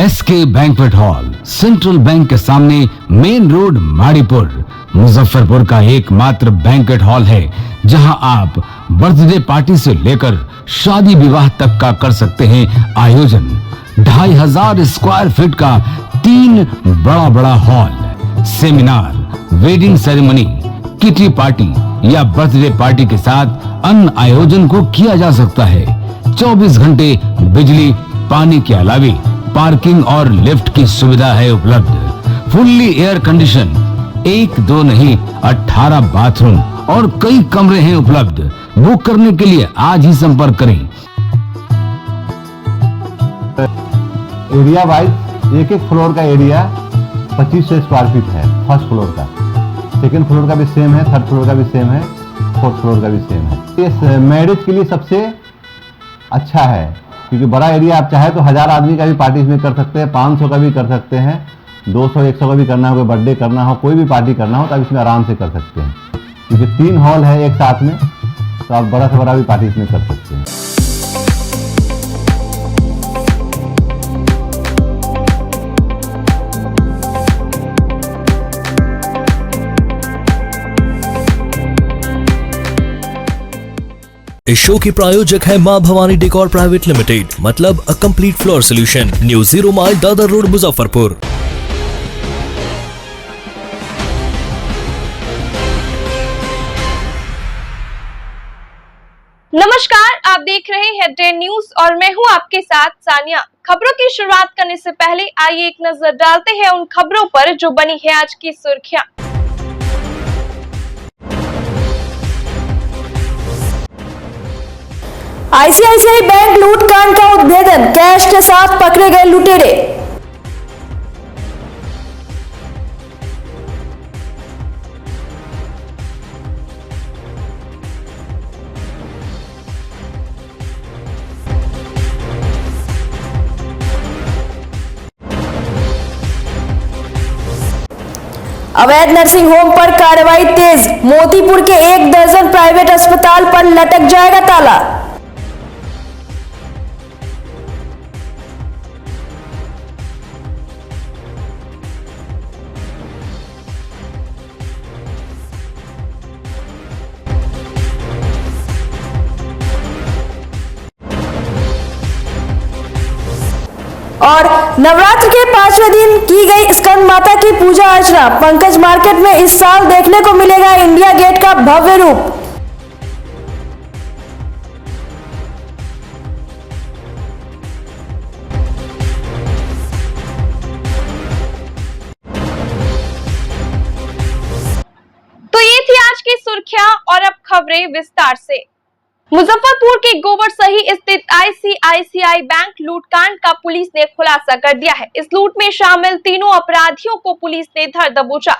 SK banquet hall, central bank के सामने, main road, Maripur, Muzaffarpur का एकमात्र बैंक्वेट हॉल है जहां आप बर्थडे पार्टी से लेकर शादी विवाह तक का कर सकते हैं आयोजन। 2500 स्क्वायर फीट का 3 बड़ा hall, seminar, wedding ceremony, kitty party या बर्थडे पार्टी के साथ अन्य आयोजन को किया जा सकता है। 24 घंटे बिजली पानी के अलावे पार्किंग और लिफ्ट की सुविधा है उपलब्ध। फुल्ली एयर कंडीशन, 1 2 नहीं 18 बाथरूम और कई कमरे हैं उपलब्ध। बुक करने के लिए आज ही संपर्क करें। एरिया वाइज एक फ्लोर का एरिया 2500 स्क्वायर फीट है। फर्स्ट फ्लोर का, सेकंड फ्लोर का भी सेम है, थर्ड फ्लोर का भी सेम है, फोर्थ फ्लोर का भी सेम है। ये मैरिज के लिए सबसे अच्छा है क्योंकि बड़ा एरिया, आप चाहे तो 1000 आदमी का भी पार्टी इसमें कर सकते हैं, 500 का भी कर सकते हैं, 200 100 का भी करना हो, कोई बर्थडे करना हो, कोई भी पार्टी करना हो तो आप इसमें आराम से कर सकते हैं क्योंकि 3 हॉल है एक साथ में, तो आप बड़ा से बड़ा भी पार्टी इसमें कर सकते हैं। इस शो के प्रायोजक है मां भवानी डेकोर प्राइवेट लिमिटेड, मतलब a complete floor solution, new 0 mile Dadar road, Muzaffarpur. नमस्कार, आप देख रहे हैं डे न्यूज और मैं हूं आपके साथ सानिया। खबरों की शुरुआत करने से पहले आइए एक नजर डालते हैं उन खबरों पर जो बनी है आज की सुर्खियां। आईसीआईसीआई बैंक लूटकांड का उद्भेदन, कैश के साथ पकड़े गए लुटेरे। अवैध नर्सिंग होम पर कार्रवाई तेज, मोतीपुर के 1 दर्जन प्राइवेट अस्पताल पर लटक जाएगा ताला। और नवरात्र के 5वें दिन की गई स्कंद माता की पूजा अर्चना। पंकज मार्केट में इस साल देखने को मिलेगा इंडिया गेट का भव्य रूप। तो ये थी आज की सुर्खियां और अब खबरें विस्तार से। मुजफ्फरपुर के गोबरसही स्थित आईसीआईसीआई बैंक लूटकांड का पुलिस ने खुलासा कर दिया है। इस लूट में शामिल तीनों अपराधियों को पुलिस ने धर दबोचा।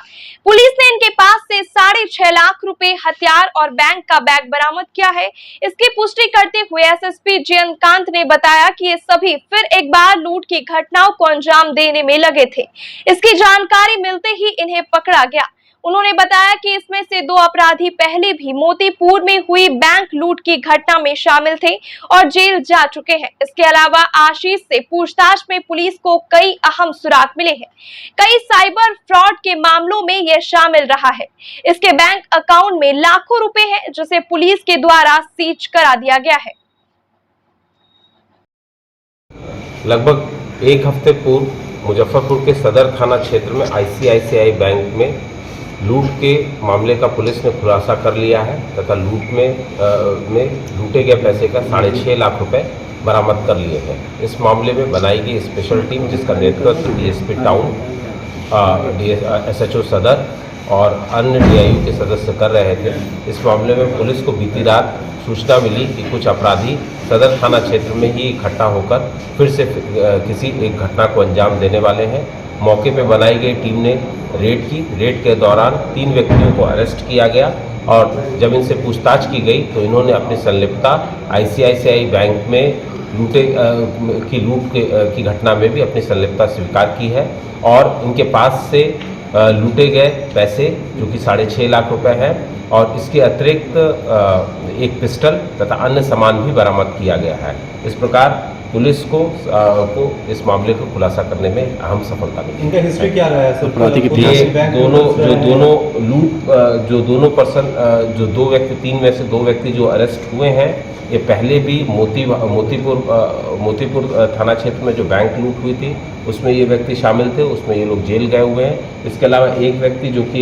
पुलिस ने इनके पास से 6.5 लाख रुपए, हथियार और बैंक का बैग बरामद किया है। इसकी पुष्टि करते हुए एसएसपी जयंतकांत ने बताया कि ये सभी फिर एक बार लूट की घटनाओं को अंजाम देने में लगे थे। इसकी जानकारी मिलते ही इन्हें पकड़ा गया। उन्होंने बताया कि इसमें से 2 अपराधी पहले भी मोतीपुर में हुई बैंक लूट की घटना में शामिल थे और जेल जा चुके हैं। इसके अलावा आशीष से पूछताछ में पुलिस को कई अहम सुराग मिले हैं। कई साइबर फ्रॉड के मामलों में यह शामिल रहा है। इसके बैंक अकाउंट में लाखों रुपए हैं जिसे पुलिस के द्वारा सीज करा दिया गया है। लगभग 1 हफ्ते पूर्व मुजफ्फरपुर के सदर थाना क्षेत्र में आईसीआईसीआई बैंक में लूट के मामले का पुलिस ने खुलासा कर लिया है तथा लूट में लूटे गए पैसे का 6.5 लाख रुपए बरामद कर लिए हैं। इस मामले में बनाई गई स्पेशल टीम जिसका नेतृत्व डीएसपी टाउन, एसएचओ सदर और अन्य डीआईयू के सदस्य कर रहे थे। इस मामले में पुलिस को बीती रात सूचना मिली कि कुछ अपराधी सदर थाना क्षेत्र में ही इकट्ठा होकर फिर से किसी एक घटना को अंजाम देने वाले हैं। मौके पर बनाई गई टीम ने रेड की। रेड के दौरान 3 व्यक्तियों को अरेस्ट किया गया और जब इनसे पूछताछ की गई तो इन्होंने अपनी संलिप्तता आईसीआईसीआई बैंक में लूट की घटना में भी अपनी संलिप्तता स्वीकार की है और इनके पास से लूटे गए पैसे जो कि 6.5 लाख रुपए हैं और इसके अतिरिक्त एक पिस्टल तथा अन्य सामान भी बरामद किया गया है। इस प्रकार पुलिस को इस मामले को खुलासा करने में अहम सफलता मिली। इनका हिस्ट्री क्या रहा है सर? जो दो व्यक्ति, 3 में से 2 व्यक्ति जो अरेस्ट हुए हैं, ये पहले भी मोतीपुर थाना क्षेत्र में जो बैंक लूट हुई थी उसमें ये व्यक्ति शामिल थे, उसमें ये लोग जेल गए हुए हैं। इसके अलावा एक व्यक्ति जो कि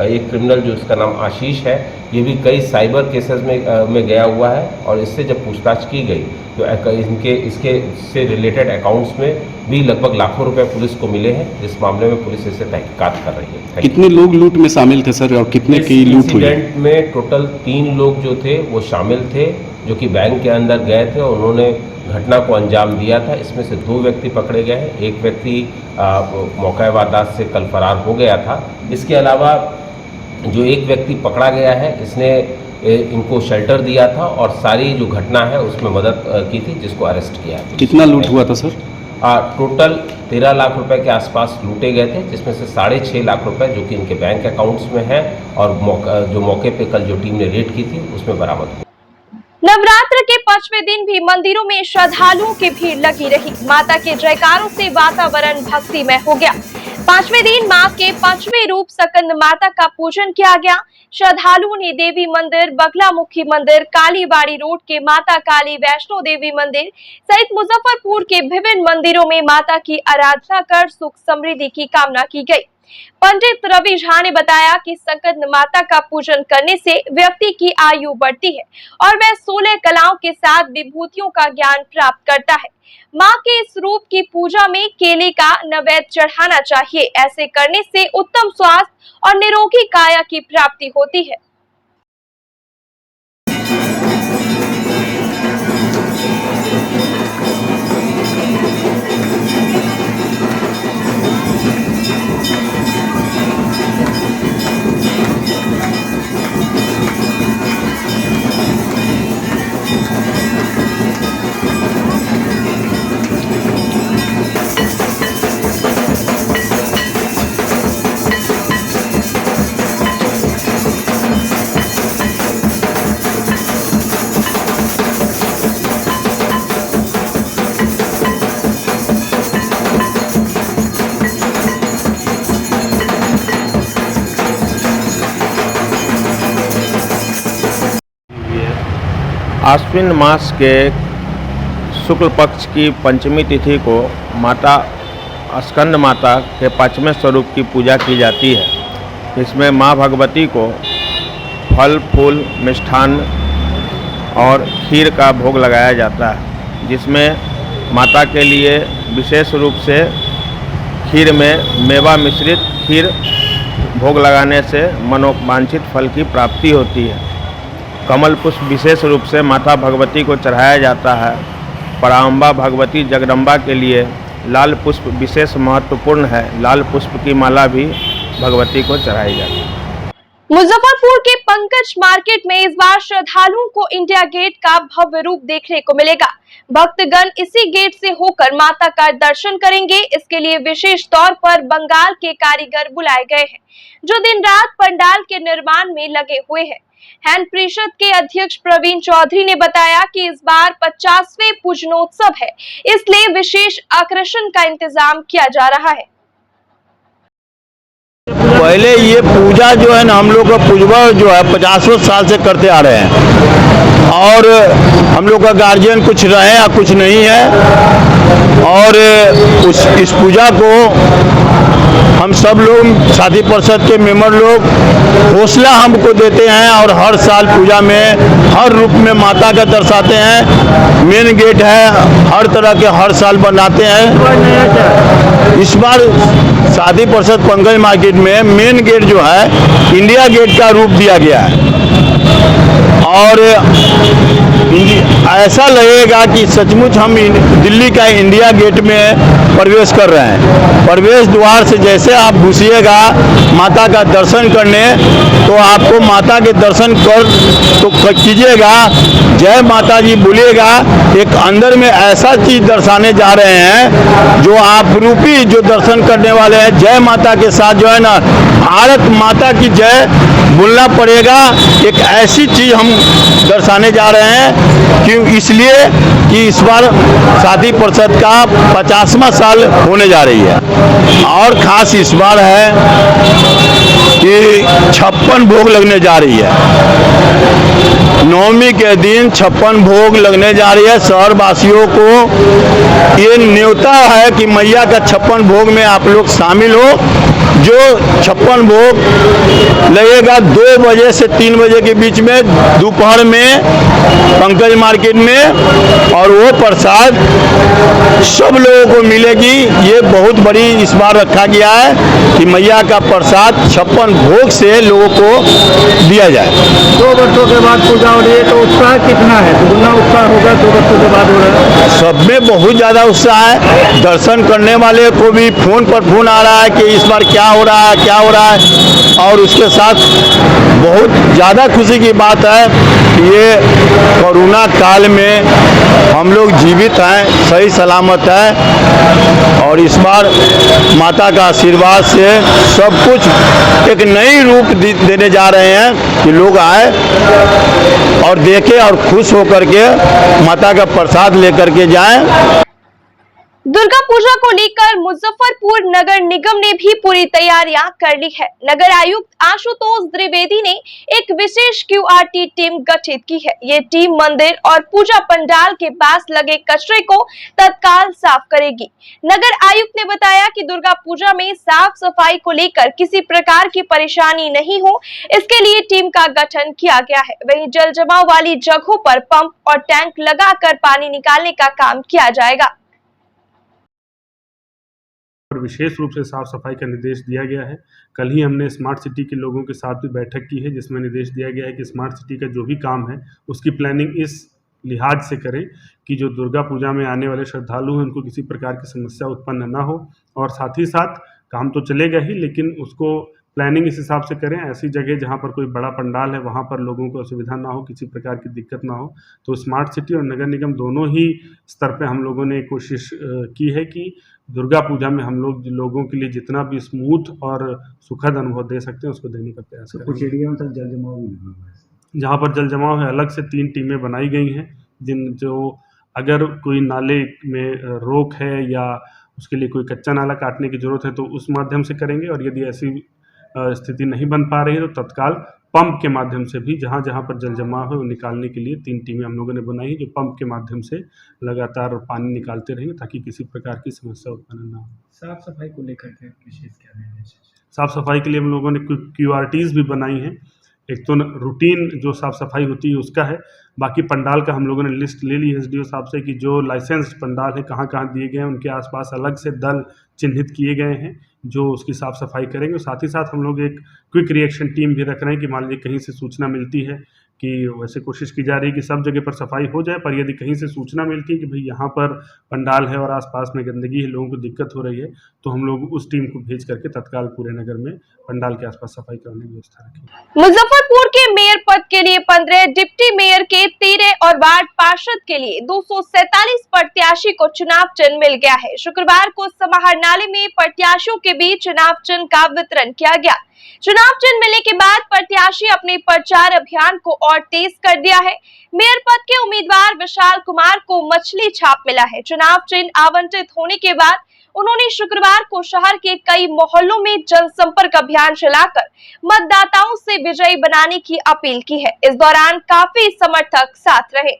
एक क्रिमिनल जो इसका नाम आशीष है, ये भी कई साइबर केसेस में गया हुआ है और इससे जब पूछताछ की गई तो इसके से रिलेटेड अकाउंट्स में भी लगभग लाखों रुपए पुलिस को मिले हैं, जिस मामले में पुलिस इसे तहकीकात कर रही है। कितने लोग लूट में शामिल थे सर, और कितने की लूट हुई? इंसिडेंट में टोटल 3 लोग जो थे वो शामिल थे, जो कि बैंक के अंदर गए थे और उन्होंने घटना को अंजाम दिया था। इसमें से 2 व्यक्ति पकड़े गए हैं, एक व्यक्ति मौका वारदात से कल फरार हो गया था। इसके अलावा जो एक व्यक्ति पकड़ा गया है, इसने इनको शेल्टर दिया था और सारी जो घटना है उसमें मदद की थी, जिसको अरेस्ट किया है। कितना लूट हुआ था सर? टोटल 13 लाख रुपए के आसपास लूटे गए थे, जिसमें से 6.5 लाख रुपए जो कि इनके बैंक अकाउंट्स में है और जो मौके पे कल जो टीम ने रेड की थी उसमें बरामद हुआ। नवरात्र के 5वें दिन भी मंदिरों में श्रद्धालुओं की भीड़ लगी रही। माता के जयकारों से वातावरण भक्तिमय हो गया। 5वें दिन मां के 5वें रूप सकंद माता का पूजन किया गया। श्रद्धालुओं ने देवी मंदिर, बगलामुखी मंदिर, कालीबाड़ी रोड के माता काली वैष्णो देवी मंदिर सहित मुजफ्फरपुर के विभिन्न मंदिरों में माता की आराधना कर सुख समृद्धि की कामना की गई। पंडित रवि झा ने बताया कि सकंद माता का पूजन करने से व्यक्ति की आयु बढ़ती है और वह 16 कलाओं के साथ विभूतियों का ज्ञान प्राप्त करता है। मां के इस रूप की पूजा में केले का नैवेद्य चढ़ाना चाहिए। ऐसे करने से उत्तम स्वास्थ्य और निरोगी काया की प्राप्ति होती है। आश्विन मास के शुक्ल पक्ष की पंचमी तिथि को माता स्कंद माता के 5वें स्वरूप की पूजा की जाती है। इसमें माँ भगवती को फल फूल मिष्ठान्न और खीर का भोग लगाया जाता है, जिसमें माता के लिए विशेष रूप से खीर में मेवा मिश्रित खीर भोग लगाने से मनोवांछित फल की प्राप्ति होती है। कमल पुष्प विशेष रूप से माता भगवती को चढ़ाया जाता है। पराम्बा भगवती जगदम्बा के लिए लाल पुष्प विशेष महत्वपूर्ण है। लाल पुष्प की माला भी भगवती को चढ़ाई जाती है। मुजफ्फरपुर के पंकज मार्केट में इस बार श्रद्धालुओं को इंडिया गेट का भव्य रूप देखने को मिलेगा। भक्तगण इसी गेट से होकर माता का दर्शन करेंगे। इसके लिए विशेष तौर पर बंगाल के कारीगर बुलाए गए हैं, जो दिन रात पंडाल के निर्माण में लगे हुए हैं। हैंड परिषद के अध्यक्ष प्रवीण चौधरी ने बताया कि इस बार 50वें पूजनोत्सव है, इसलिए विशेष आकर्षण का इंतजाम किया जा रहा है। पहले ये पूजा जो है ना, हम लोग का पूजवा जो है 50 साल से करते आ रहे हैं और हम लोग का गार्जियन कुछ रहे या कुछ नहीं है और इस पूजा को हम सब लोग साथी परिषद के मेंबर लोग हौसला हमको देते हैं और हर साल पूजा में हर रूप में माता का दर्शाते हैं। मेन गेट है, हर तरह के हर साल बनाते हैं। इस बार साथी परिषद पंकज मार्केट में मेन गेट जो है इंडिया गेट का रूप दिया गया है और ऐसा लगेगा कि सचमुच हम दिल्ली का इंडिया गेट में प्रवेश कर रहे हैं। प्रवेश द्वार से जैसे आप घुसिएगा माता का दर्शन करने, तो आपको माता के दर्शन कीजिएगा, जय माता जी बोलिएगा। एक अंदर में ऐसा चीज दर्शाने जा रहे हैं जो आप रूपी जो दर्शन करने वाले हैं, जय माता के साथ जो है ना भारत माता की जय बोलना पड़ेगा। एक ऐसी चीज हम दर्शाने जा रहे हैं कि इसलिए कि इस बार शादी परिषद का 50वां साल होने जा रही है और खास इस बार है कि 56 भोग लगने जा रही है। नवमी के दिन 56 भोग लगने जा रही है। शहर वासियों को ये न्योता है कि मैया का 56 भोग में आप लोग शामिल हो। जो 56 भोग लगेगा 2 बजे से 3 बजे के बीच में दोपहर में पंकज मार्केट में, और वो प्रसाद सब लोगों को मिलेगी। ये बहुत बड़ी इस बार रखा गया है कि मैया का प्रसाद 56 भोग से लोगों को दिया जाए। 2 वर्षों के बाद पूजा हो रही है, तो उत्साह कितना है? दुगना उत्साह होगा 2 वर्षों के बाद हो रहा है। सब में बहुत ज़्यादा उत्साह है। दर्शन करने वाले को भी फोन पर फोन आ रहा है कि इस बार क्या हो रहा है, क्या हो रहा है। और उसके साथ बहुत ज़्यादा खुशी की बात है कि ये कोरोना काल में हम लोग जीवित हैं, सही सलामत है। और इस बार माता का आशीर्वाद से सब कुछ एक नई रूप देने जा रहे हैं कि लोग आए और देखें और खुश होकर के माता का प्रसाद लेकर के जाएं। दुर्गा पूजा को लेकर मुजफ्फरपुर नगर निगम ने भी पूरी तैयारियां कर ली है। नगर आयुक्त आशुतोष द्विवेदी ने एक विशेष QRT टीम गठित की है। ये टीम मंदिर और पूजा पंडाल के पास लगे कचरे को तत्काल साफ करेगी। नगर आयुक्त ने बताया कि दुर्गा पूजा में साफ सफाई को लेकर किसी प्रकार की परेशानी नहीं हो, इसके लिए टीम का गठन किया गया है। वहीं जल जमाव वाली जगहों पर पंप और टैंक लगाकर पानी निकालने का काम किया जाएगा। विशेष रूप से साफ सफाई का निर्देश दिया गया है। कल ही हमने स्मार्ट सिटी के लोगों के साथ भी बैठक की है, जिसमें निर्देश दिया गया है कि स्मार्ट सिटी का जो भी काम है उसकी प्लानिंग इस लिहाज से करें कि जो दुर्गा पूजा में आने वाले श्रद्धालु हैं उनको किसी प्रकार की समस्या उत्पन्न ना हो। और साथ ही साथ काम तो चलेगा ही, लेकिन उसको प्लानिंग इस हिसाब से करें, ऐसी जगह जहाँ पर कोई बड़ा पंडाल है वहाँ पर लोगों को असुविधा ना हो, किसी प्रकार की दिक्कत ना हो। तो स्मार्ट सिटी और नगर निगम दोनों ही स्तर पे हम लोगों ने कोशिश की है कि दुर्गा पूजा में हम लोग लोगों के लिए जितना भी स्मूथ और सुखद अनुभव दे सकते हैं उसको देने का प्रयास करें। कुछ एरिया में तक जल जमाव भी नहीं है। जहाँ पर जल जमाव है अलग से 3 टीमें बनाई गई हैं, जो अगर कोई नाले में रोक है या उसके लिए कोई कच्चा नाला काटने की जरूरत है तो उस माध्यम से करेंगे। और यदि ऐसी स्थिति नहीं बन पा रही है तो तत्काल पंप के माध्यम से भी जहाँ जहाँ पर जल जमाव है वो निकालने के लिए 3 टीमें हम लोगों ने बनाई, जो पंप के माध्यम से लगातार पानी निकालते रहेंगे ताकि किसी प्रकार की समस्या उत्पन्न ना हो। साफ सफाई को लेकर के विशेष क्या निर्देश है? साफ सफाई के लिए हम लोगों ने QRTs भी बनाई हैं। एक तो रूटीन जो साफ सफाई होती है उसका है, बाकी पंडाल का हम लोगों ने लिस्ट ले ली है SDO साहब से कि जो लाइसेंस्ड पंडाल है कहाँ कहाँ दिए गए हैं, उनके आसपास अलग से दल चिन्हित किए गए हैं जो उसकी साफ़ सफाई करेंगे। साथ ही साथ हम लोग एक क्विक रिएक्शन टीम भी रख रहे हैं कि मान लीजिए कहीं से सूचना मिलती है कि वैसे कोशिश की जा रही है कि सब जगह पर सफाई हो जाए, पर यदि कहीं से सूचना मिलती है कि भाई यहाँ पर पंडाल है और आसपास में गंदगी है, लोगों को दिक्कत हो रही है, तो हम लोग उस टीम को भेज करके तत्काल पूरे नगर में पंडाल के आसपास सफाई करने की व्यवस्था रखेंगे। मुजफ्फरपुर के मेयर पद के लिए 15, डिप्टी मेयर के 13 और वार्ड पार्षद के लिए 247 प्रत्याशी को चुनाव चिन्ह मिल गया है। शुक्रवार को समाहरणालय में प्रत्याशियों के बीच चुनाव चिन्ह का वितरण किया गया। चुनाव चिन्ह मिलने के बाद प्रत्याशी अपने प्रचार अभियान को और तेज कर दिया है। मेयर पद के उम्मीदवार विशाल कुमार को मछली छाप मिला है। चुनाव चिन्ह आवंटित होने के बाद उन्होंने शुक्रवार को शहर के कई मोहल्लों में जनसंपर्क अभियान चलाकर मतदाताओं से विजयी बनाने की अपील की है। इस दौरान काफी समर्थक साथ रहे।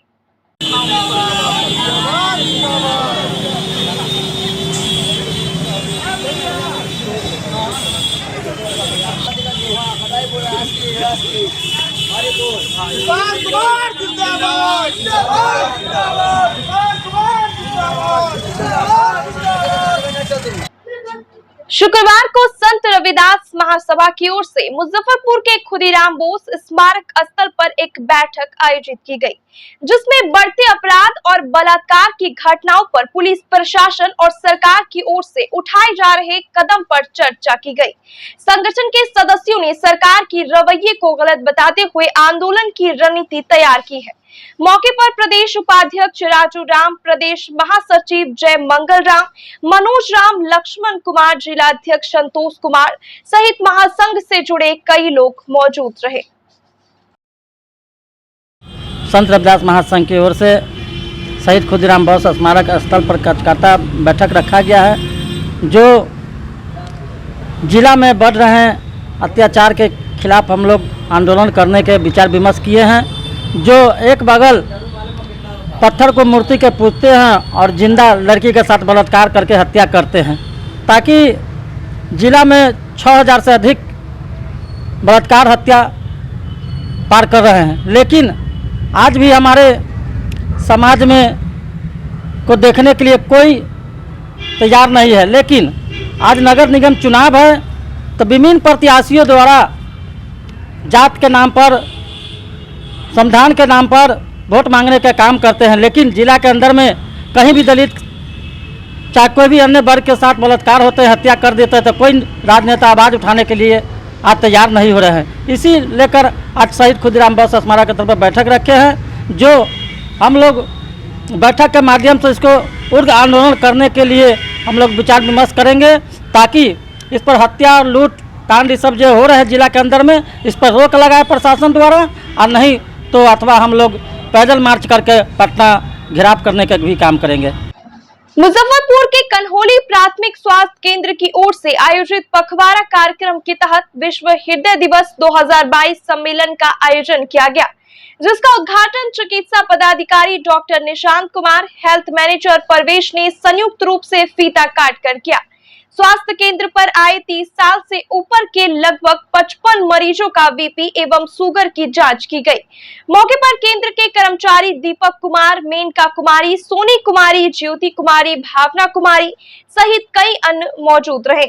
शुक्रवार को संत रविदास महासभा की ओर से मुजफ्फरपुर के खुदीराम बोस स्मारक स्थल पर एक बैठक आयोजित की गई, जिसमें बढ़ते अपराध और बलात्कार की घटनाओं पर पुलिस प्रशासन और सरकार की ओर से उठाए जा रहे कदम पर चर्चा की गई। संगठन के सदस्यों ने सरकार की रवैये को गलत बताते हुए आंदोलन की रणनीति तैयार की है। मौके पर प्रदेश उपाध्यक्ष राजू राम, प्रदेश महासचिव जय मंगल राम, मनोज राम, लक्ष्मण कुमार, जिलाध्यक्ष संतोष कुमार सहित महासंघ से जुड़े कई लोग मौजूद रहे। संत रविदास महासंघ की ओर से शहीद खुदीराम बोस स्मारक स्थल पर कार्यकर्ता बैठक रखा गया है। जो जिला में बढ़ रहे अत्याचार के खिलाफ हम लोग आंदोलन करने के विचार विमर्श किए हैं। जो एक बगल पत्थर को मूर्ति के पूजते हैं और जिंदा लड़की के साथ बलात्कार करके हत्या करते हैं, ताकि जिला में 6000 से अधिक बलात्कार हत्या पार कर रहे हैं, लेकिन आज भी हमारे समाज में को देखने के लिए कोई तैयार नहीं है। लेकिन आज नगर निगम चुनाव है तो विभिन्न प्रत्याशियों द्वारा जात के नाम पर, संविधान के नाम पर वोट मांगने का काम करते हैं, लेकिन जिला के अंदर में कहीं भी दलित चाहे कोई भी अन्य वर्ग के साथ बलात्कार होते हैं, हत्या कर देते हैं, तो कोई राजनेता आवाज़ उठाने के लिए आज तैयार नहीं हो रहे हैं। इसी लेकर आज शहीद खुदीराम बोस स्मारक के तरफ पर बैठक रखे हैं। जो हम लोग बैठक के माध्यम से इसको उग्र आंदोलन करने के लिए हम लोग विचार विमर्श करेंगे, ताकि इस पर हत्या, लूट कांड सब जो हो रहे हैं जिला के अंदर में, इस पर रोक लगाए प्रशासन द्वारा, और नहीं तो अथवा हम लोग पैदल मार्च करके पटना घेराव करने का भी काम करेंगे। मुजफ्फरपुर के कन्होली प्राथमिक स्वास्थ्य केंद्र की ओर से आयोजित पखवाड़ा कार्यक्रम के तहत विश्व हृदय दिवस 2022 सम्मेलन का आयोजन किया गया, जिसका उद्घाटन चिकित्सा पदाधिकारी doctor Nishant Kumar, health manager Parvesh ने संयुक्त रूप से फीता काट कर किया। स्वास्थ्य केंद्र पर आए 30 साल से ऊपर के लगभग 55 मरीजों का बीपी एवं शुगर की जांच की गई। मौके पर केंद्र के कर्मचारी दीपक कुमार, मेनका कुमारी, सोनी कुमारी, ज्योति कुमारी, भावना कुमारी सहित कई अन्य मौजूद रहे।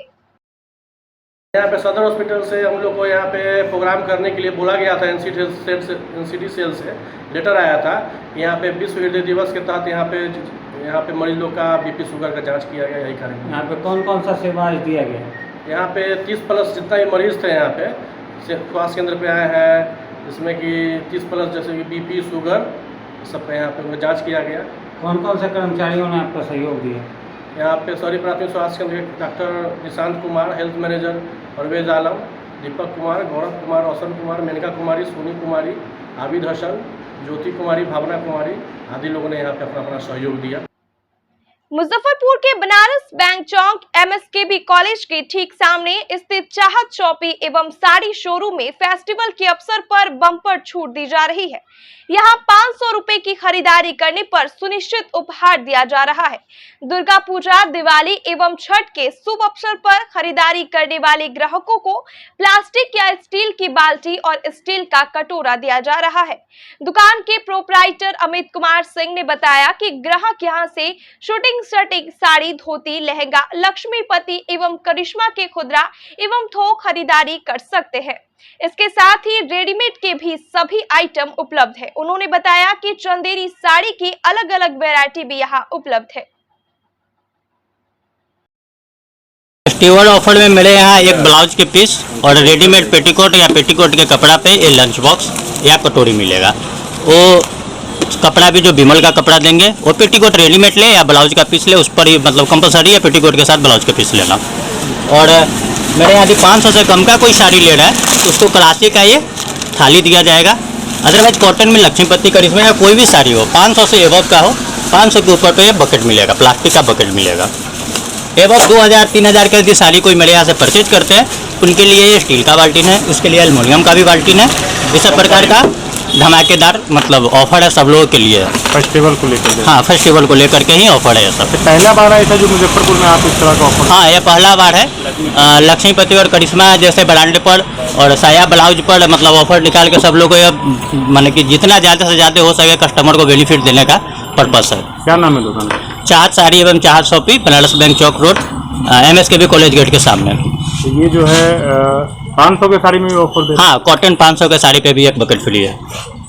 यहाँ पे सदर हॉस्पिटल से हम लोग को यहाँ पे प्रोग्राम करने के लिए बोला गया था। एनसीटी सेल से लेटर आया था। यहाँ पे विश्व हृदय दिवस के तहत यहाँ पे मरीज लोग का बीपी शुगर का जांच किया गया। यही कारण यहाँ पे कौन कौन सा सेवा दिया गया? यहाँ पे 30+ जितना भी मरीज थे यहाँ पे स्वास्थ्य केंद्र पे आए हैं, जिसमें कि 30+ जैसे कि बीपी शुगर सब पे यहाँ पे जाँच किया गया। कौन कौन से कर्मचारियों ने आपको सहयोग दिया? यहाँ पे सॉरी प्राथमिक स्वास्थ्य केंद्र के doctor Nishant Kumar, health manager Parvez Alam, Deepak Kumar, Gaurav Kumar, Roshan Kumar, Menka Kumari, Soni Kumari, Abid Hasan, Jyoti Kumari, Bhavna Kumari आदि लोगों ने यहाँ पे अपना सहयोग दिया। मुजफ्फरपुर के बनारस बैंक चौक MSKB कॉलेज के ठीक सामने स्थित चाहत चौपी एवं साड़ी शोरूम में फेस्टिवल के अवसर पर बम्पर छूट दी जा रही है। यहाँ 500 रुपए की खरीदारी करने पर सुनिश्चित उपहार दिया जा रहा है। दुर्गा पूजा, दिवाली एवं छठ के शुभ अवसर पर खरीदारी करने वाले ग्राहकों को प्लास्टिक या स्टील की बाल्टी और स्टील का कटोरा दिया जा रहा है। दुकान के प्रोपराइटर अमित कुमार सिंह ने बताया कि ग्राहक यहां से शूटिंग शर्टिंग, साड़ी, धोती, लहंगा, लक्ष्मीपति एवं करिश्मा के खुदरा एवं थोक खरीदारी कर सकते हैं। इसके साथ ही रेडीमेड के भी सभी आइटम उपलब्ध है। उन्होंने बताया कि चंदेरी साड़ी की अलग अलग वैरायटी भी यहाँ उपलब्ध है। फेस्टिवल ऑफर में मेरे यहाँ एक ब्लाउज के पीस और रेडीमेड पेटीकोट या पेटीकोट के कपड़ा पे ये लंच बॉक्स या कटोरी मिलेगा। वो कपड़ा भी जो बिमल का कपड़ा देंगे, वो पेटीकोट रेडीमेड ले या ब्लाउज का पीस ले, उस पर ही मतलब कंपलसरी है पेटीकोट के साथ ब्लाउज का पीस लेना। और मेरे यहाँ 500 से कम का कोई साड़ी ले रहा है तो उसको क्लासिक का ये थाली दिया जाएगा। अदरवाइज कॉटन में लक्ष्मीपति करिश्मा या कोई भी साड़ी हो 500 से एबव का हो, 500 के ऊपर तो ये बकेट मिलेगा, प्लास्टिक का बकेट मिलेगा। एबव 2000-3000 के यदि साड़ी कोई मेरे यहाँ से परचेज करते हैं उनके लिए ये स्टील का बाल्टीन है, उसके लिए एल्युमिनियम का भी बाल्टीन है। इस सब प्रकार का धमाकेदार मतलब ऑफर है सब लोगों के लिए। फेस्टिवल को लेकर? हाँ, फेस्टिवल को लेकर के ही ऑफर है सब। पहला बार आया था जो मुजफ्फरपुर में आप इस तरह का ऑफर? हाँ, ये पहला बार है। लक्ष्मीपति और करिश्मा जैसे ब्रांड पर और साया ब्लाउज पर मतलब ऑफर निकाल के सब लोगों को माने कि जितना ज़्यादा से ज़्यादा हो सके कस्टमर को बेनिफिट देने का पर्पस है। क्या नाम है दुकान? चाहत साड़ी एवं चाहत शॉपी, बनारस बैंक चौक रोड, MSKB कॉलेज गेट के सामने। ये जो है 500 के साड़ी में भी ऑफर दे? हाँ, कॉटन 500 के साड़ी पे भी एक बकेट फ्री है।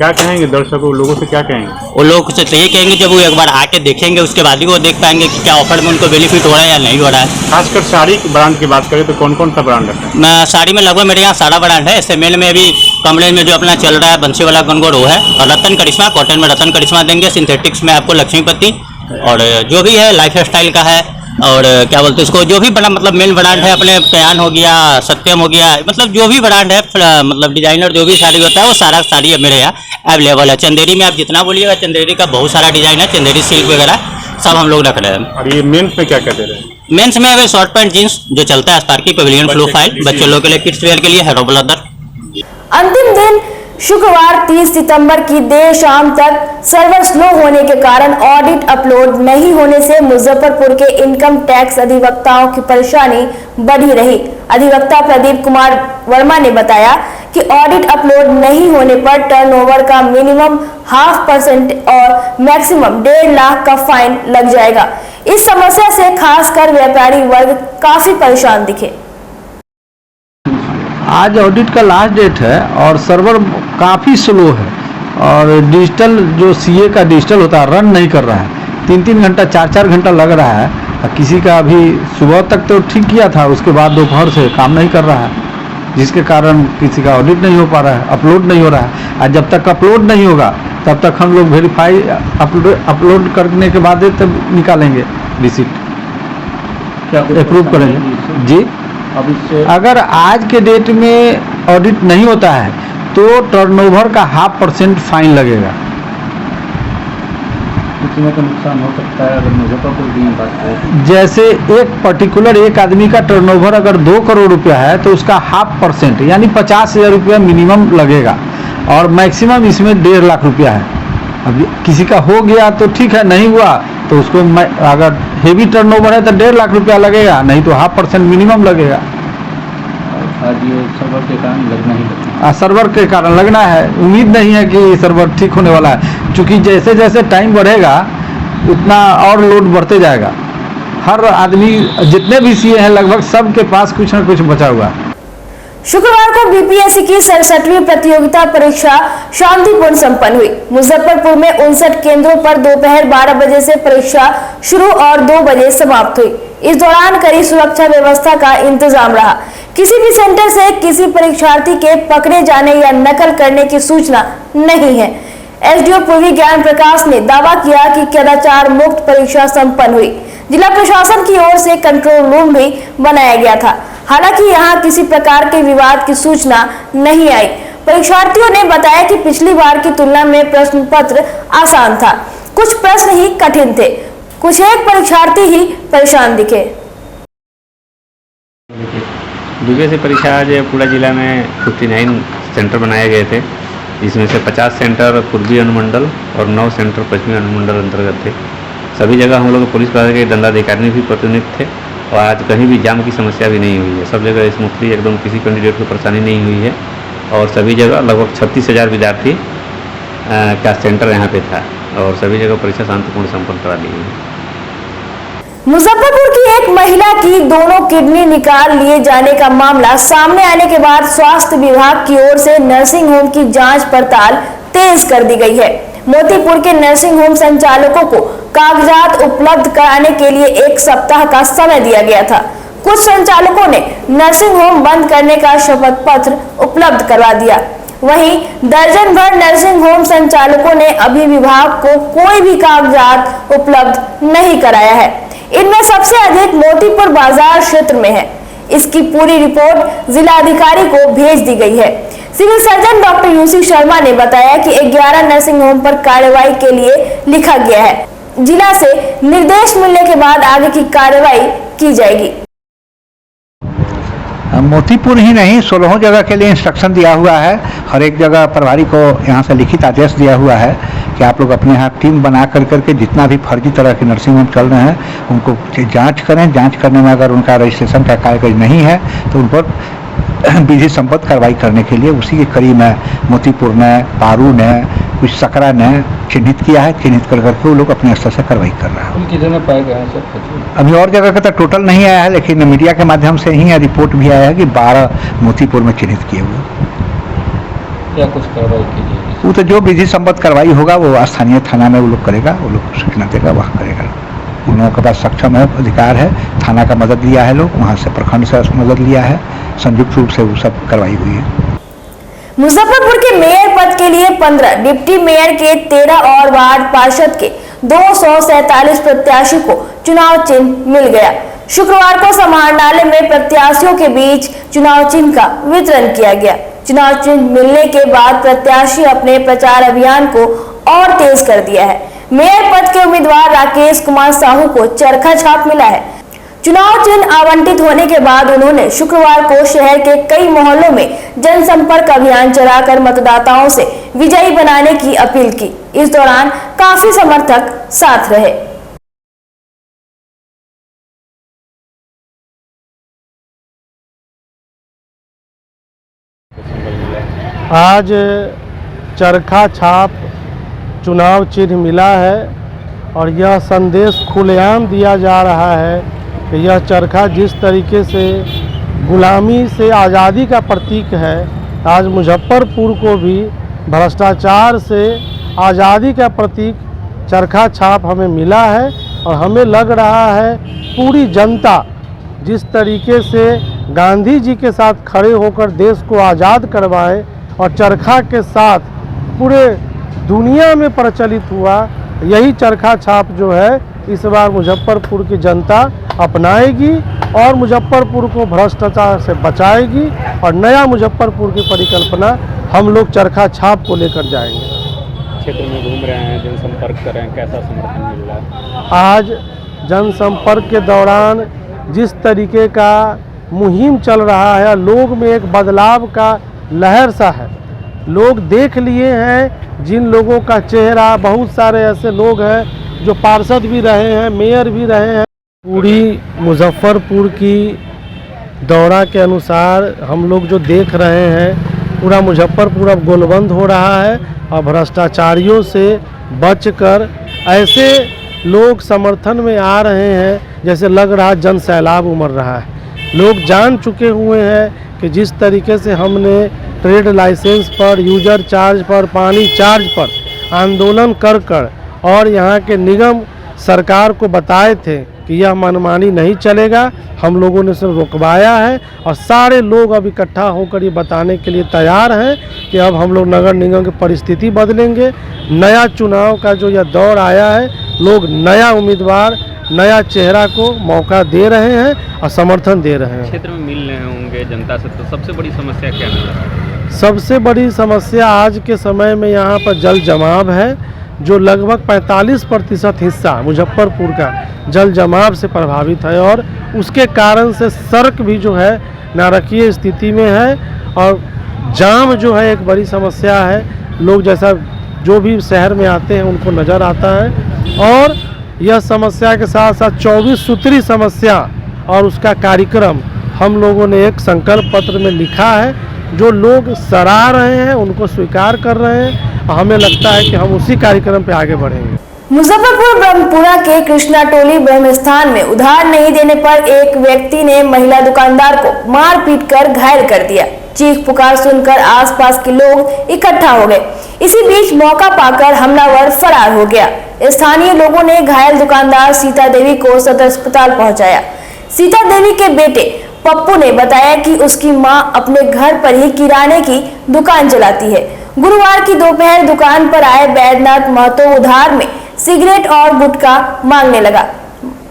क्या कहेंगे दर्शकों लोगों से, क्या कहेंगे? वो लोग से तो ये कहेंगे जब वो एक बार आके देखेंगे उसके बाद ही वो देख पाएंगे कि क्या ऑफर में उनको बेनिफिट हो रहा है या नहीं हो रहा है। खासकर साड़ी ब्रांड की बात करें तो कौन कौन सा ब्रांड है? मैं साड़ी में लगभग मेरे यहाँ सारा ब्रांड है। SML में अभी कम रेंज में जो अपना चल रहा है बंसी वाला गनगोर वो है, और रतन करिश्मा, कॉटन में रतन करिश्मा देंगे, सिंथेटिक्स में आपको लक्ष्मीपति, और जो भी है लाइफ स्टाइल का है, और क्या बोलते हैं इसको, जो भी बड़ा मतलब मेन ब्रांड है अपने कयान हो गया, सत्यम हो गया, मतलब जो भी ब्रांड है मतलब डिजाइनर जो भी साड़ी होता है वो सारा साड़ी मेरे यहाँ अवेलेबल है। चंदेरी में आप जितना बोलिएगा, चंदेरी का बहुत सारा डिजाइन है, चंदेरी सिल्क वगैरह सब हम लोग रख रहे हैं। और ये मेंस में क्या क्या दे रहे हैं? मेंस में अभी शॉर्ट पैंट जींस जो चलता है स्पार्की, पवेलियन फ्लो फाइल, बच्चों लोग के लिए, किड्स वेयर के लिए हेरो ब्लदर। अंतिम दिन शुक्रवार 30 सितंबर की देर शाम तक सर्वर स्लो होने के कारण ऑडिट अपलोड नहीं होने से मुजफ्फरपुर के इनकम टैक्स अधिवक्ताओं की परेशानी बढ़ी रही। अधिवक्ता प्रदीप कुमार वर्मा ने बताया कि ऑडिट अपलोड नहीं होने पर टर्नओवर का मिनिमम 0.5% और मैक्सिमम 1.5 लाख का फाइन लग जाएगा। इस समस्या से खासकर व्यापारी वर्ग काफी परेशान दिखे। आज ऑडिट का लास्ट डेट है और सर्वर काफ़ी स्लो है, और डिजिटल जो सीए का डिजिटल होता है रन नहीं कर रहा है। 3-3 घंटा 4-4 घंटा लग रहा है। किसी का अभी सुबह तक तो ठीक किया था, उसके बाद दोपहर से काम नहीं कर रहा है, जिसके कारण किसी का ऑडिट नहीं हो पा रहा है, अपलोड नहीं हो रहा है। और जब तक अपलोड नहीं होगा तब तक हम लोग वेरीफाई अपलोड करने के बाद तब निकालेंगे रिसिप्ट, अप्रूव करेंगे जी। अगर आज के डेट में ऑडिट नहीं होता है तो टर्नओवर का 0.5% फाइन लगेगा। इसमें तो नुकसान हो सकता है अगर मुजफ्फरपुर की बात करें। जैसे एक पर्टिकुलर एक आदमी का टर्नओवर अगर 2 करोड़ रुपया है तो उसका 0.5% यानी 50,000 रुपया मिनिमम लगेगा, और मैक्सिमम इसमें 1.5 लाख रुपया है। अब किसी का हो गया तो ठीक है, नहीं हुआ तो उसको अगर हेवी टर्नओवर है तो 1.5 लाख रुपया लगेगा, नहीं तो 0.5% मिनिमम लगेगा। आज ये सर्वर के कारण लगना ही लगना, सर्वर के कारण लगना है। उम्मीद नहीं है कि सर्वर ठीक होने वाला है, क्योंकि जैसे जैसे टाइम बढ़ेगा उतना और लोड बढ़ते जाएगा। हर आदमी जितने भी सीए हैं लगभग सबके पास कुछ न कुछ बचा हुआ है। शुक्रवार को बीपीएससी की 67वीं प्रतियोगिता परीक्षा शांतिपूर्ण संपन्न हुई। मुजफ्फरपुर में 59 केंद्रों पर दोपहर 12 बजे से परीक्षा शुरू और 2 बजे समाप्त हुई। इस दौरान कड़ी सुरक्षा व्यवस्था का इंतजाम रहा। किसी भी सेंटर से किसी परीक्षार्थी के पकड़े जाने या नकल करने की सूचना नहीं है। एसडीओ पूर्वी ज्ञान प्रकाश ने दावा किया कि कदाचार मुक्त परीक्षा संपन्न हुई। जिला प्रशासन की ओर से कंट्रोल रूम भी बनाया गया था। हालांकि यहां किसी प्रकार के विवाद की सूचना नहीं आई। परीक्षार्थियों ने बताया कि पिछली बार की तुलना में प्रश्न पत्र आसान था, कुछ प्रश्न ही कठिन थे, कुछ एक परीक्षार्थी ही परेशान दिखे। बीपीएससी परीक्षा आज पूरा जिला में 59 सेंटर बनाए गए थे, जिसमें से 50 सेंटर पूर्वी अनुमंडल और 9 सेंटर पश्चिमी अनुमंडल अंतर्गत थे। सभी जगह हम लोग पुलिस विभाग के दंडाधिकारी भी प्रतिनिधित्व थे, और आज कहीं भी जाम की समस्या भी नहीं हुई है। सब जगह स्मूथली एकदम किसी कैंडिडेट को परेशानी नहीं हुई है, और सभी जगह लगभग 36,000 विद्यार्थी का सेंटर यहाँ पे था, और सभी जगह परीक्षा शांतिपूर्ण संपन्न करा ली गई। मुजफ्फरपुर की एक महिला की दोनों किडनी निकाल लिए जाने का मामला सामने आने के बाद स्वास्थ्य विभाग की ओर से नर्सिंग होम की जांच पड़ताल तेज कर दी गई है। मोतीपुर के नर्सिंग होम संचालकों को कागजात उपलब्ध कराने के लिए 1 सप्ताह का समय दिया गया था। कुछ संचालकों ने नर्सिंग होम बंद करने का शपथ पत्र उपलब्ध करवा दिया। वहीं दर्जन भर नर्सिंग होम संचालकों ने अभी विभाग को कोई भी कागजात उपलब्ध नहीं कराया है। इनमें सबसे अधिक मोतीपुर बाजार क्षेत्र में है। इसकी पूरी रिपोर्ट जिला अधिकारी को भेज दी गई है। Civil surgeon doctor UC Sharma ने बताया कि 11 नर्सिंग होम पर कार्रवाई के लिए लिखा गया है। जिला से निर्देश मिलने के बाद आगे की कार्रवाई की जाएगी। मोतीपुर ही नहीं 16 जगह के लिए इंस्ट्रक्शन दिया हुआ है। हर एक जगह प्रभारी को यहाँ से लिखित आदेश दिया हुआ है कि आप लोग अपने यहाँ टीम बना करके जितना भी फर्जी तरह के नर्सिंग होम चल रहे हैं उनको जांच करें। जांच करने में अगर उनका रजिस्ट्रेशन का कागज नहीं है तो उन पर विधि सम्पन्न कार्रवाई करने के लिए उसी के करीब में मोतीपुर ने, पारू ने, कुछ सकरा ने चिन्हित किया है। चिन्हित करके वो लोग अपने स्तर से कार्रवाई कर रहे हैं। कितने पाए गए हैं सर? अभी और जगह का तो टोटल नहीं आया है, लेकिन मीडिया के माध्यम से ही रिपोर्ट भी आया है कि 12 मोतीपुर में चिन्हित किए हुए। क्या कुछ कार्रवाई की जाएगी? वो तो जो विधि सम्मत कार्रवाई होगा वो स्थानीय थाना में वो लोग करेगा, वो लोग सूचना देगा, वहाँ करेगा। उन लोगों के पास सक्षम है, अधिकार है, थाना का मदद लिया है, लोग वहाँ से प्रखंड से मदद लिया है, संयुक्त रूप से वो सब कार्रवाई हुई है। मुजफ्फरपुर के मेयर पद के लिए 15, डिप्टी मेयर के 13 और वार्ड पार्षद के 247 प्रत्याशी को चुनाव चिन्ह मिल गया। शुक्रवार को समाहरणालय में प्रत्याशियों के बीच चुनाव चिन्ह का वितरण किया गया। चुनाव चिन्ह मिलने के बाद प्रत्याशी अपने प्रचार अभियान को और तेज कर दिया है। मेयर पद के उम्मीदवार राकेश कुमार साहू को चरखा छाप मिला है। चुनाव चिन्ह आवंटित होने के बाद उन्होंने शुक्रवार को शहर के कई मोहल्लों में जनसंपर्क अभियान चलाकर मतदाताओं से विजयी बनाने की अपील की। इस दौरान काफी समर्थक साथ रहे। आज चरखा छाप चुनाव चिन्ह मिला है और यह संदेश खुलेआम दिया जा रहा है कि यह चरखा जिस तरीके से गुलामी से आज़ादी का प्रतीक है, आज मुजफ्फरपुर को भी भ्रष्टाचार से आज़ादी का प्रतीक चरखा छाप हमें मिला है। और हमें लग रहा है पूरी जनता जिस तरीके से गांधी जी के साथ खड़े होकर देश को आज़ाद करवाए और चरखा के साथ पूरे दुनिया में प्रचलित हुआ, यही चरखा छाप जो है इस बार मुजफ्फरपुर की जनता अपनाएगी और मुजफ्फरपुर को भ्रष्टाचार से बचाएगी और नया मुजफ्फरपुर की परिकल्पना हम लोग चरखा छाप को लेकर जाएंगे। क्षेत्र में घूम रहे हैं, जनसंपर्क कर रहे हैं, कैसा समर्थन मिल रहा है? आज जनसंपर्क के दौरान जिस तरीके का मुहिम चल रहा है, लोग में एक बदलाव का लहर सा है। लोग देख लिए हैं जिन लोगों का चेहरा, बहुत सारे ऐसे लोग हैं जो पार्षद भी रहे हैं, मेयर भी रहे हैं। पूरी मुजफ्फरपुर की दौरा के अनुसार हम लोग जो देख रहे हैं, पूरा मुजफ्फरपुर अब गोलबंद हो रहा है और भ्रष्टाचारियों से बचकर ऐसे लोग समर्थन में आ रहे हैं जैसे लग रहा जन सैलाब उमड़ रहा है। लोग जान चुके हुए हैं कि जिस तरीके से हमने ट्रेड लाइसेंस पर, यूजर चार्ज पर, पानी चार्ज पर आंदोलन कर और यहाँ के निगम सरकार को बताए थे कि यह मनमानी नहीं चलेगा, हम लोगों ने उसे रुकवाया है और सारे लोग अब इकट्ठा होकर ये बताने के लिए तैयार हैं कि अब हम लोग नगर निगम की परिस्थिति बदलेंगे। नया चुनाव का जो यह दौर आया है, लोग नया उम्मीदवार, नया चेहरा को मौका दे रहे हैं और समर्थन दे रहे हैं। क्षेत्र में मिल रहे होंगे जनता से, तो सबसे बड़ी समस्या क्या नजर आ रही है? सबसे बड़ी समस्या आज के समय में यहाँ पर जल जमाव है, जो लगभग 45% हिस्सा मुजफ्फरपुर का जल जमाव से प्रभावित है और उसके कारण से सड़क भी जो है नारकीय स्थिति में है और जाम जो है एक बड़ी समस्या है। लोग जैसा जो भी शहर में आते हैं उनको नज़र आता है और यह समस्या के साथ साथ 24 सूत्री समस्या और उसका कार्यक्रम हम लोगों ने एक संकल्प पत्र में लिखा है, जो लोग सराह रहे हैं, उनको स्वीकार कर रहे हैं। हमें लगता है कि हम उसी कार्यक्रम पे आगे बढ़ेंगे। मुजफ्फरपुर ब्रह्मपुरा के कृष्णा टोली ब्रह्मस्थान में उधार नहीं देने पर एक व्यक्ति ने महिला दुकानदार को मार पीट कर घायल कर दिया। चीख पुकार सुनकर आसपास के लोग इकट्ठा हो गए। इसी बीच मौका पाकर हमलावर फरार हो गया। स्थानीय लोगों ने घायल दुकानदार सीता देवी को सदर अस्पताल पहुंचाया। सीता देवी के बेटे पप्पू ने बताया कि उसकी मां अपने घर पर ही किराने की दुकान चलाती है। गुरुवार की दोपहर दुकान पर आए बैद्यनाथ महतो उधार में सिगरेट और गुटखा मांगने लगा।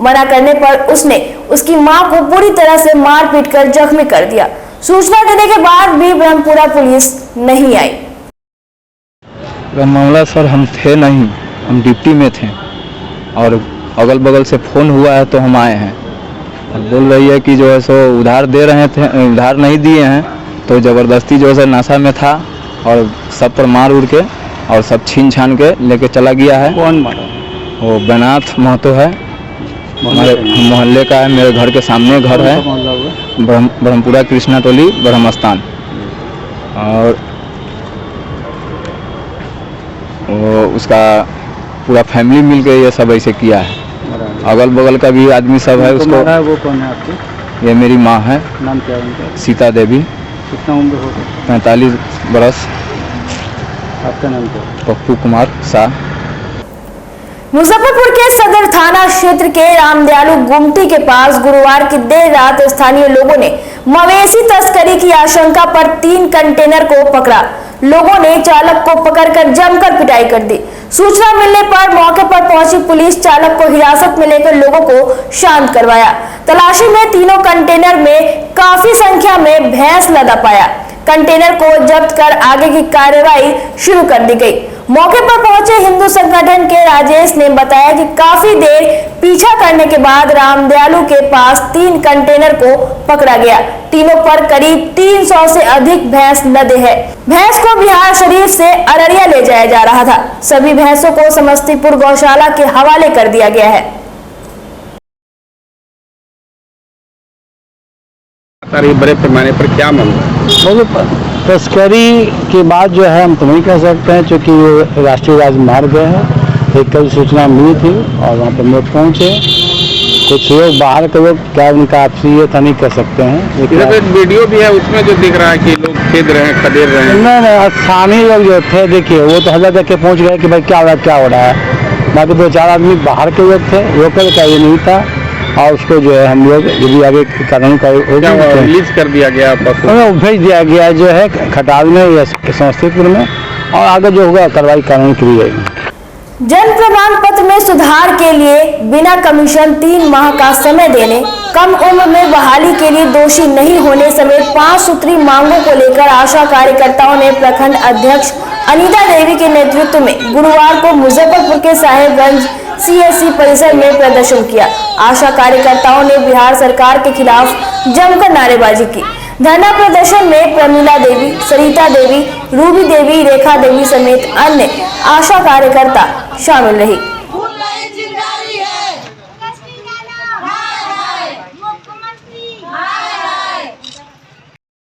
मना करने पर उसने उसकी मां को पूरी तरह से मार पीट कर जख्मी कर दिया। सूचना देने के बाद भी ब्रह्मपुरा पुलिस नहीं आई। मामला सर हम थे नहीं, हम ड्यूटी में थे और अगल बगल से फ़ोन हुआ है तो हम आए हैं। बोल रही है कि जो है सो उधार दे रहे थे, उधार नहीं दिए हैं तो ज़बरदस्ती जो है सो नशा में था और सब पर मार उड़ के और सब छीन छान के लेके चला गया है। कौन मारा? वो बैद्यनाथ महतो है, हमारे मोहल्ले का है, मेरे घर के सामने घर है, ब्रह्मपुरा कृष्णा टोली ब्रह्मस्थान। और वो उसका पूरा फैमिली मिल के ये सब ऐसे किया है। अगल बगल का भी आदमी सब है। उसको वो कौन है आपकी? ये मेरी माँ है। नाम क्या है उनका? सीता देवी। कितना उम्र हो गया? 45 बरस। आपका नाम क्या? पप्पू कुमार शाह। मुजफ्फरपुर के सदर थाना क्षेत्र के रामदयालु गुमटी के पास गुरुवार की देर रात स्थानीय लोगों ने मवेशी तस्करी की आशंका पर 3 कंटेनर को पकड़ा। लोगों ने चालक को पकड़कर जमकर पिटाई कर दी। सूचना मिलने पर मौके पर पहुंची पुलिस चालक को हिरासत में लेकर लोगों को शांत करवाया। तलाशी में तीनों कंटेनर में काफी संख्या में भैंस लदा पाया। कंटेनर को जब्त कर आगे की कार्रवाई शुरू कर दी गई। मौके पर पहुंचे हिंदू संगठन के राजेश ने बताया कि काफी देर पीछा करने के बाद रामदयालु के पास 3 कंटेनर को पकड़ा गया। तीनों पर करीब 300 से अधिक भैंस लदे हैं। भैंस को बिहार शरीफ से अररिया ले जाया जा रहा था। सभी भैंसों को समस्तीपुर गौशाला के हवाले कर दिया गया है। बड़े पैमाने पर क्या मामला? तस्करी के बाद जो है हम तो नहीं कह सकते हैं, क्योंकि राष्ट्रीय राजमार्ग है। एक कल सूचना मिली थी और वहाँ पर लोग पहुँचे। कुछ लोग बाहर के लोग, क्या उनका आपसी ये था नहीं कह सकते हैं। एक वीडियो भी है उसमें जो दिख रहा है कि लोग खदेड़ रहे हैं। नहीं, स्थानीय लोग जो थे, देखिए वो तो हजर करके पहुँच गए कि भाई क्या हो रहा है। बाकी 2-4 आदमी बाहर के लोग थे, लोकल का ये नहीं था। और उसको जो है हम लोग यदि आगे कानून का रिलीज कर दिया गया, भेज दिया गया जो है खटाल में या समस्तीपुर में, और आगे जो होगा कार्रवाई कानून की जाएगी। जन्म प्रमाण पत्र में सुधार के लिए बिना कमीशन 3 माह का समय देने, कम उम्र में बहाली के लिए दोषी नहीं होने समेत 5 सूत्री मांगों को लेकर आशा कार्यकर्ताओं ने प्रखंड अध्यक्ष अनीता देवी के नेतृत्व में गुरुवार को मुजफ्फरपुर के साहेबगंज CSC परिसर में प्रदर्शन किया। आशा कार्यकर्ताओं ने बिहार सरकार के खिलाफ जमकर नारेबाजी की। धरना प्रदर्शन में प्रमीला देवी, सरिता देवी, रूबी देवी, रेखा देवी समेत अन्य आशा कार्यकर्ता शामिल रही।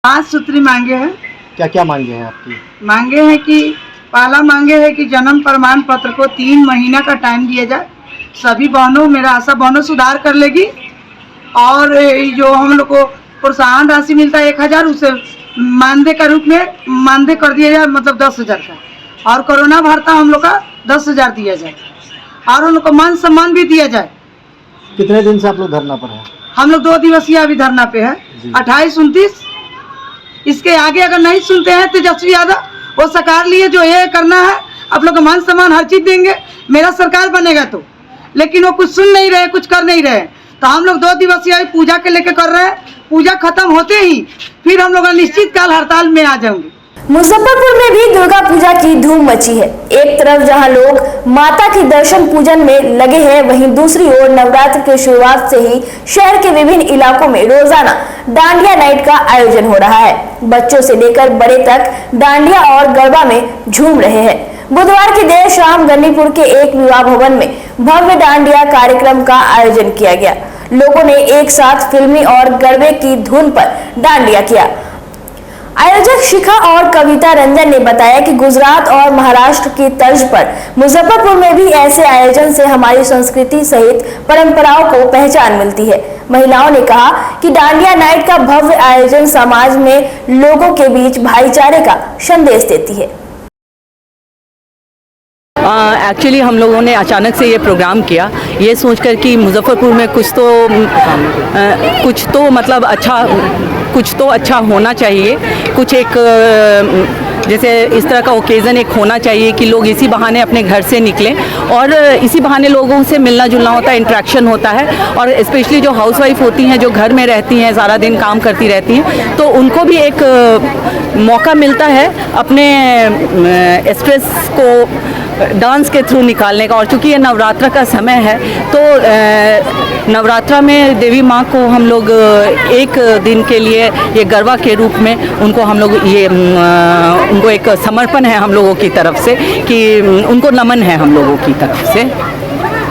5 सूत्री मांगे हैं। क्या क्या मांगे हैं आपकी? मांगे हैं कि पहला मांगे है कि जन्म प्रमाण पत्र को 3 महीना का टाइम दिया जाए। सभी बहनों, मेरा आशा बहनों सुधार कर लेगी। और जो हम लोग को प्रोत्साहन राशि मिलता है 1000, उसे मानदेय का रूप में मानदेय कर दिया जाए, मतलब 10,000 का। और कोरोना भत्ता हम लोग का 10,000 दिया जाए। और हम लोग को मान सम्मान भी दिया जाए। कितने दिन से आप लोग धरना पर हैं? हम लोग 2 दिवसीय अभी धरना पे है, 28-29। इसके आगे अगर नहीं सुनते हैं तेजस्वी यादव, वो सरकार लिए जो ये करना है, आप लोग को मान सम्मान हर चीज देंगे, मेरा सरकार बनेगा तो। लेकिन वो कुछ सुन नहीं रहे, कुछ कर नहीं रहे। तो हम लोग 2 दिवसीय पूजा के लेके कर रहे हैं। पूजा खत्म होते ही फिर हम लोग निश्चित काल हड़ताल में आ जाएंगे। मुजफ्फरपुर में भी दुर्गा पूजा की धूम मची है। एक तरफ जहां लोग माता की दर्शन पूजन में लगे हैं, वहीं दूसरी ओर नवरात्र की शुरुआत से ही शहर के विभिन्न इलाकों में रोजाना डांडिया नाइट का आयोजन हो रहा है। बच्चों से लेकर बड़े तक डांडिया और गरबा में झूम रहे हैं। बुधवार की देर शाम गन्नीपुर के एक विवाह भवन में भव्य डांडिया कार्यक्रम का आयोजन किया गया। लोगों ने एक साथ फिल्मी और गरबे की धुन पर डांडिया किया। आयोजक शिखा और कविता रंजन ने बताया कि गुजरात और महाराष्ट्र की तर्ज पर मुजफ्फरपुर में भी ऐसे आयोजन से हमारी संस्कृति सहित परंपराओं को पहचान मिलती है। महिलाओं ने कहा कि डांडिया नाइट का भव्य आयोजन समाज में लोगों के बीच भाईचारे का संदेश देती है। एक्चुअली हम लोगों ने अचानक से ये प्रोग्राम किया, ये सोचकर कि मुजफ्फरपुर में कुछ तो मतलब अच्छा होना चाहिए। कुछ एक जैसे इस तरह का ओकेज़न एक होना चाहिए कि लोग इसी बहाने अपने घर से निकलें और इसी बहाने लोगों से मिलना जुलना होता है, इंटरेक्शन होता है। और स्पेशली जो हाउसवाइफ होती हैं, जो घर में रहती हैं, सारा दिन काम करती रहती हैं, तो उनको भी एक मौका मिलता है अपने स्ट्रेस को डांस के थ्रू निकालने का। और चूँकि ये नवरात्र का समय है, तो नवरात्रा में देवी माँ को हम लोग एक दिन के लिए ये गरबा के रूप में उनको हम लोग उनको एक समर्पण है हम लोगों की तरफ से, कि उनको नमन है हम लोगों की तरफ से।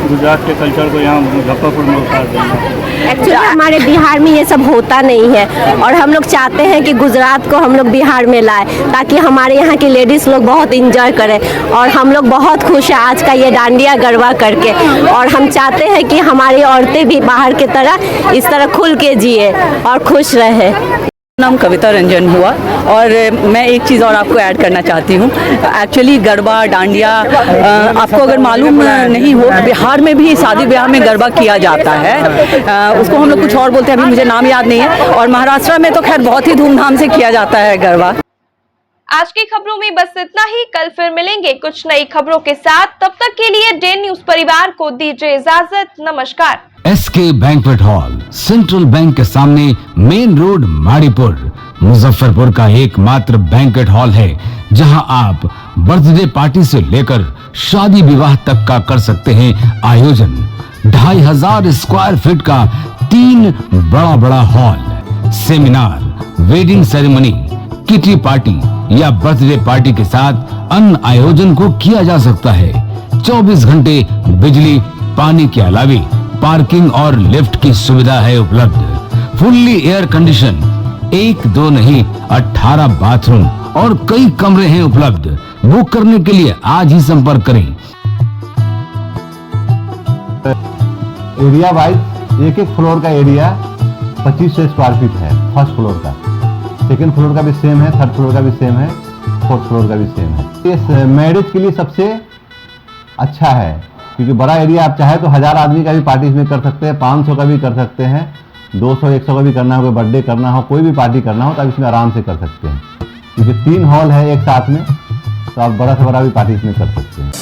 गुजरात के कल्चर को यहाँ मुजफ्फरपुर में उतार देंगे। एक्चुअली हमारे बिहार में ये सब होता नहीं है और हम लोग चाहते हैं कि गुजरात को हम लोग बिहार में लाए, ताकि हमारे यहाँ की लेडीज़ लोग बहुत इंजॉय करें। और हम लोग बहुत खुश हैं आज का ये डांडिया गरबा करके, और हम चाहते हैं कि हमारी औरतें भी बाहर की तरह इस तरह खुल के जिए और खुश रहे। नाम कविता रंजन हुआ और मैं एक चीज़ और आपको ऐड करना चाहती हूँ। एक्चुअली गरबा डांडिया आपको अगर मालूम नहीं हो, बिहार में भी शादी ब्याह में गरबा किया जाता है। उसको हम लोग कुछ और बोलते हैं, अभी मुझे नाम याद नहीं है। और महाराष्ट्र में तो खैर बहुत ही धूमधाम से किया जाता है गरबा। आज की खबरों में बस इतना ही। कल फिर मिलेंगे कुछ नई खबरों के साथ। तब तक के लिए डेन न्यूज परिवार को दीजिए इजाजत। नमस्कार। SK banquet hall, central bank के सामने, मेन रोड, माड़ीपुर, मुजफ्फरपुर का एकमात्र बैंक्वेट हॉल है जहां आप बर्थडे पार्टी से लेकर शादी विवाह तक का कर सकते हैं आयोजन। 2500 स्क्वायर फीट का 3 बड़ा hall, seminar, wedding ceremony, kitty party या बर्थडे पार्टी के साथ अन्य आयोजन को किया जा सकता है। 24 घंटे बिजली पानी के अलावे पार्किंग और लिफ्ट की सुविधा है उपलब्ध। फुल्ली एयर कंडीशन, 1 2 नहीं 18 बाथरूम और कई कमरे हैं उपलब्ध। बुक करने के लिए आज ही संपर्क करें। एरिया वाइज एक फ्लोर का एरिया 2500 स्क्वायर फीट है। फर्स्ट फ्लोर का, सेकेंड फ्लोर का भी सेम है, थर्ड फ्लोर का भी सेम है, फोर्थ फ्लोर का भी सेम है। ये मैरिज के लिए सबसे अच्छा है क्योंकि बड़ा एरिया आप चाहे तो 1000 आदमी का भी पार्टी इसमें कर सकते हैं, 500 का भी कर सकते हैं, 200 100 का भी करना हो, कोई बर्थडे करना हो, कोई भी पार्टी करना हो तो आप इसमें आराम से कर सकते हैं। क्योंकि 3 हॉल है एक साथ में, तो आप बड़ा से बड़ा भी पार्टी इसमें कर सकते हैं।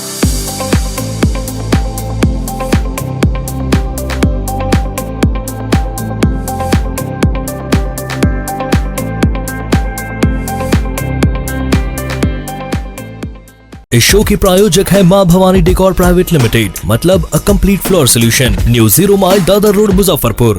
इस शो की प्रायोजक है मां भवानी डेकोर प्राइवेट लिमिटेड, मतलब a complete floor solution, new 0 mile Dadar road, Muzaffarpur.